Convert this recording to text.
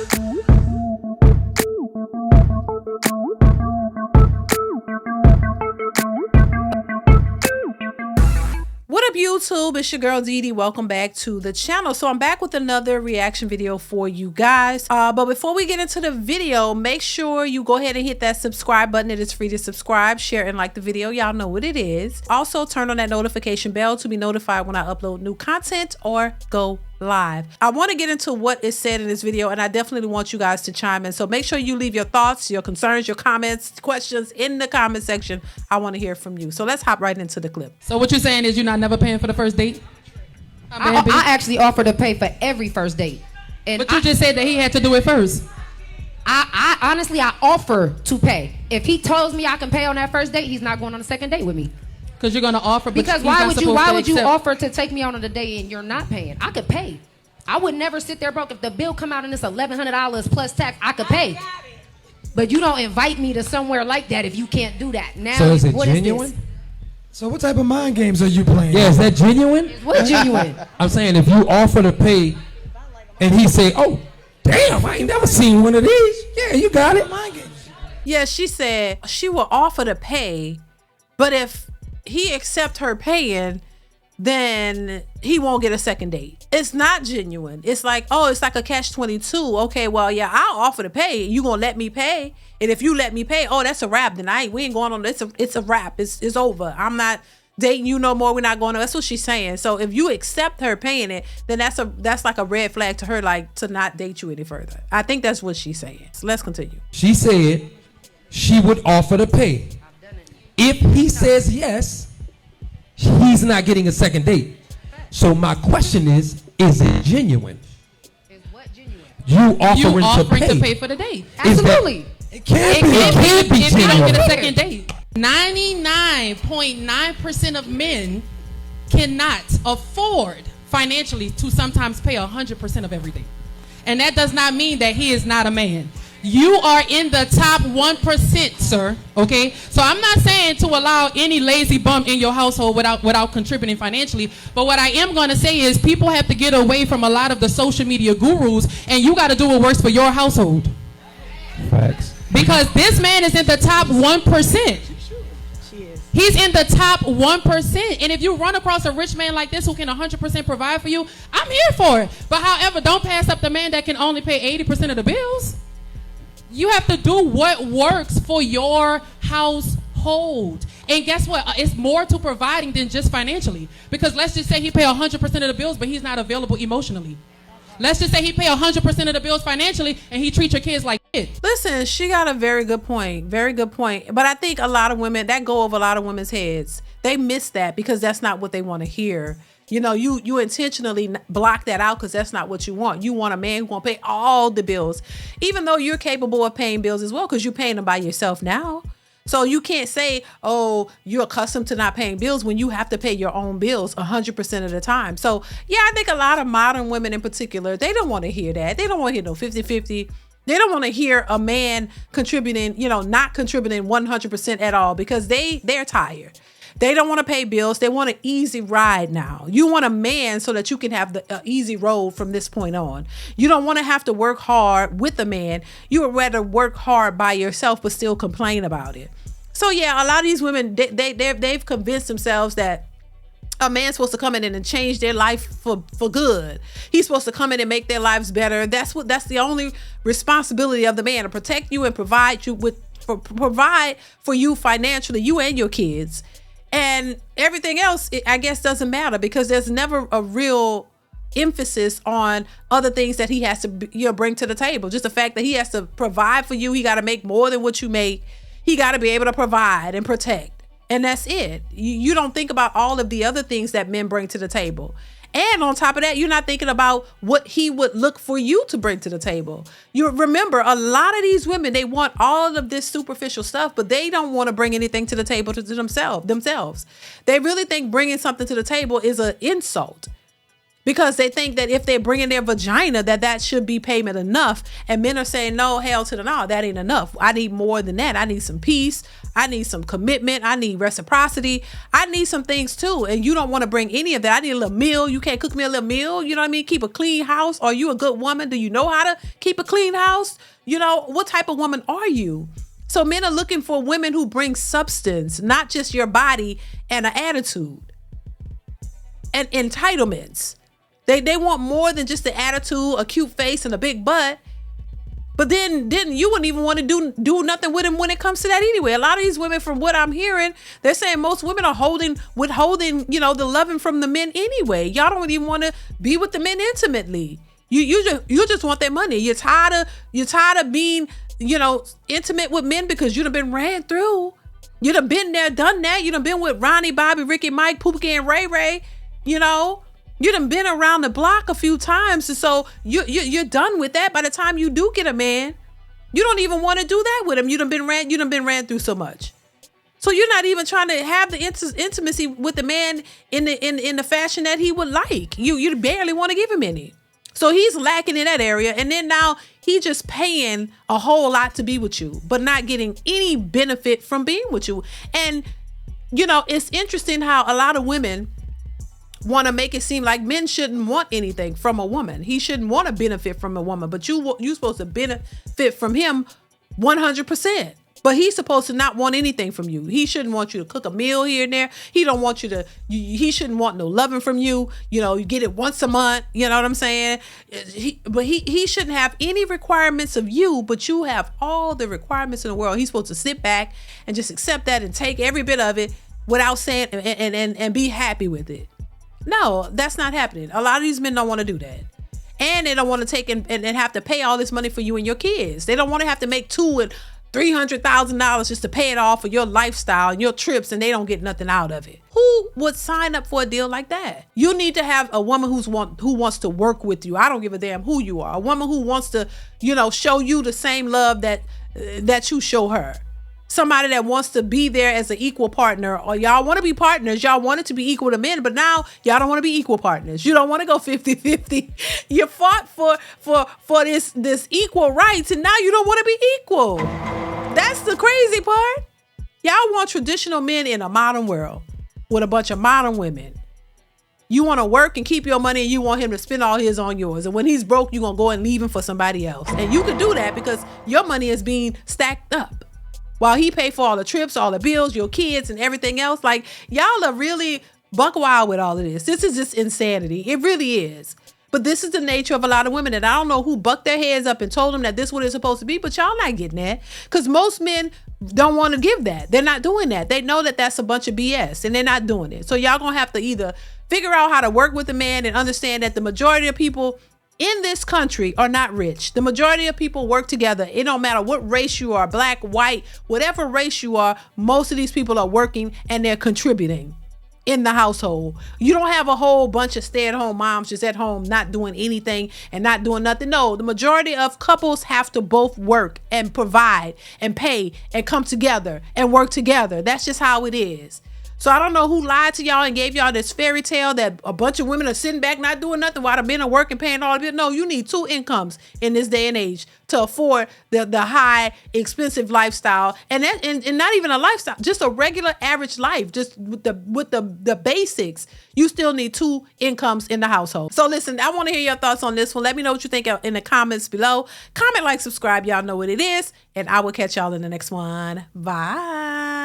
What up, YouTube? It's your girl DeeDee. Welcome back to the channel. So I'm back with another reaction video for you guys. But before we get into the video, make sure you go ahead and hit that subscribe button. It is free to subscribe, share, and like the video. Y'all know what it is. Also, turn on that notification bell to be notified when I upload new content or go live. I want to get into what is said in this video, and I definitely want you guys to chime in. So make sure you leave your thoughts, your concerns, your comments, questions in the comment section. I want to hear from you. So let's hop right into the clip. So what you're saying is you're not never paying for the first date? I actually offer to pay for every first date. But you just said that he had to do it first. I honestly, I offer to pay. If he tells me I can pay on that first date, he's not going on the second date with me. Because you're going to offer. Because why would you offer to take me on a date and you're not paying? I could pay. I would never sit there broke. If the bill come out and it's $1,100 plus tax, I could pay. But you don't invite me to somewhere like that if you can't do that. Now, so is it what genuine? Is this? So what type of mind games are you playing? Yeah, is that genuine? What genuine? I'm saying if you offer to pay and he say, oh, damn, I ain't never seen one of these. Yeah, you got it. Mind games. Yeah, she said she will offer to pay, but if he accept her paying, then he won't get a second date. It's not genuine. It's like, oh, it's like a catch-22. Okay, well, yeah, I'll offer to pay. You gonna let me pay? And if you let me pay, oh, that's a wrap. Then we ain't going on. It's a wrap. It's over. I'm not dating you no more. We're not going on. That's what she's saying. So if you accept her paying it, then that's like a red flag to her, like to not date you any further. I think that's what she's saying. So let's continue. She said she would offer to pay. If he says yes, he's not getting a second date. So my question is it genuine? Is what genuine? You offering to pay for the date. Absolutely. It can't be If you don't genuine. get a second date. 99.9% of men cannot afford financially to sometimes pay 100% of everything. And that does not mean that he is not a man. You are in the top 1%, sir. Okay, so I'm not saying to allow any lazy bum in your household without contributing financially. But what I am going to say is people have to get away from a lot of the social media gurus, and you got to do what works for your household. Facts. Because this man is in the top 1%. He's in the top 1%. And if you run across a rich man like this who can 100% provide for you, I'm here for it. But however, don't pass up the man that can only pay 80% of the bills. You have to do what works for your household. And guess what? It's more to providing than just financially. Because let's just say he pay 100% of the bills, but he's not available emotionally. Let's just say he pay 100% of the bills financially and he treats your kids like shit. Listen, she got a very good point. Very good point. But I think a lot of women, that go over a lot of women's heads. They miss that because that's not what they want to hear. You know, you intentionally block that out because that's not what you want. You want a man who won't pay all the bills, even though you're capable of paying bills as well because you're paying them by yourself now. So you can't say, oh, you're accustomed to not paying bills when you have to pay your own bills 100% of the time. So, yeah, I think a lot of modern women in particular, they don't want to hear that. They don't want to hear no 50-50. They don't want to hear a man contributing, you know, not contributing 100% at all because they're tired. They don't want to pay bills. They want an easy ride now. You want a man so that you can have the easy road from this point on. You don't want to have to work hard with a man. You would rather work hard by yourself but still complain about it. So yeah, a lot of these women, they've convinced themselves that a man's supposed to come in and change their life for good. He's supposed to come in and make their lives better. That's the only responsibility of the man, to protect you and provide for you financially, you and your kids. And everything else, I guess, doesn't matter because there's never a real emphasis on other things that he has to bring to the table. Just the fact that he has to provide for you. He got to make more than what you make. He got to be able to provide and protect. And that's it. You don't think about all of the other things that men bring to the table. And on top of that, you're not thinking about what he would look for you to bring to the table. You remember, a lot of these women, they want all of this superficial stuff, but they don't want to bring anything to the table to themselves. They really think bringing something to the table is an insult. because they think that if they're bringing their vagina, that should be payment enough. And men are saying, no, hell to the no, that ain't enough. I need more than that. I need some peace. I need some commitment. I need reciprocity. I need some things too. And you don't want to bring any of that. I need a little meal. You can't cook me a little meal. You know what I mean? Keep a clean house. Are you a good woman? Do you know how to keep a clean house? You know, what type of woman are you? So men are looking for women who bring substance, not just your body and an attitude and entitlements. They want more than just the attitude, a cute face, and a big butt. But then you wouldn't even want to do nothing with him when it comes to that anyway. A lot of these women, from what I'm hearing, they're saying most women are withholding, the loving from the men anyway. Y'all don't even want to be with the men intimately. You just want their money. You're tired of being, intimate with men because you done been ran through. You done been there, done that. You done been with Ronnie, Bobby, Ricky, Mike, Pookie, and Ray Ray. You done been around the block a few times, and so you're done with that. By the time you do get a man, you don't even want to do that with him. You done been ran through so much, so you're not even trying to have the intimacy with the man in the fashion that he would like. You barely want to give him any, so he's lacking in that area. And then now he just paying a whole lot to be with you, but not getting any benefit from being with you. And it's interesting how a lot of women want to make it seem like men shouldn't want anything from a woman. He shouldn't want to benefit from a woman, but you supposed to benefit from him 100%. But he's supposed to not want anything from you. He shouldn't want you to cook a meal here and there. He don't want he shouldn't want no loving from you. You get it once a month. You know what I'm saying? He shouldn't have any requirements of you, but you have all the requirements in the world. He's supposed to sit back and just accept that and take every bit of it without saying and be happy with it. No, that's not happening. A lot of these men don't want to do that. And they don't want to take and have to pay all this money for you and your kids. They don't want to have to make $200,000 and $300,000 just to pay it off for your lifestyle and your trips, and they don't get nothing out of it. Who would sign up for a deal like that? You need to have a woman who wants to work with you. I don't give a damn who you are. A woman who wants to, show you the same love that you show her. Somebody that wants to be there as an equal partner, or y'all want to be partners. Y'all want it to be equal to men, but now y'all don't want to be equal partners. You don't want to go 50-50. You fought for this equal rights, and now you don't want to be equal. That's the crazy part. Y'all want traditional men in a modern world with a bunch of modern women. You want to work and keep your money, and you want him to spend all his on yours. And when he's broke, you're going to go and leave him for somebody else. And you can do that because your money is being stacked up, while he pay for all the trips, all the bills, your kids, and everything else. Like, y'all are really buck wild with all of this. This is just insanity. It really is. But this is the nature of a lot of women. And I don't know who bucked their heads up and told them that this is what it's supposed to be, but y'all not getting that. Because most men don't want to give that. They're not doing that. They know that that's a bunch of BS, and they're not doing it. So y'all going to have to either figure out how to work with a man and understand that the majority of people in this country are not rich. The majority of people work together. It don't matter what race you are, black, white, whatever race you are, most of these people are working and they're contributing in the household. You don't have a whole bunch of stay-at-home moms just at home not doing anything and not doing nothing. No, the majority of couples have to both work and provide and pay and come together and work together. That's just how it is. So I don't know who lied to y'all and gave y'all this fairy tale that a bunch of women are sitting back not doing nothing while the men are working, paying all of it. No, you need 2 incomes in this day and age to afford the high, expensive lifestyle, and not even a lifestyle, just a regular average life, just with the basics. You still need 2 incomes in the household. So listen, I want to hear your thoughts on this one. Let me know what you think in the comments below. Comment, like, subscribe. Y'all know what it is, and I will catch y'all in the next one. Bye.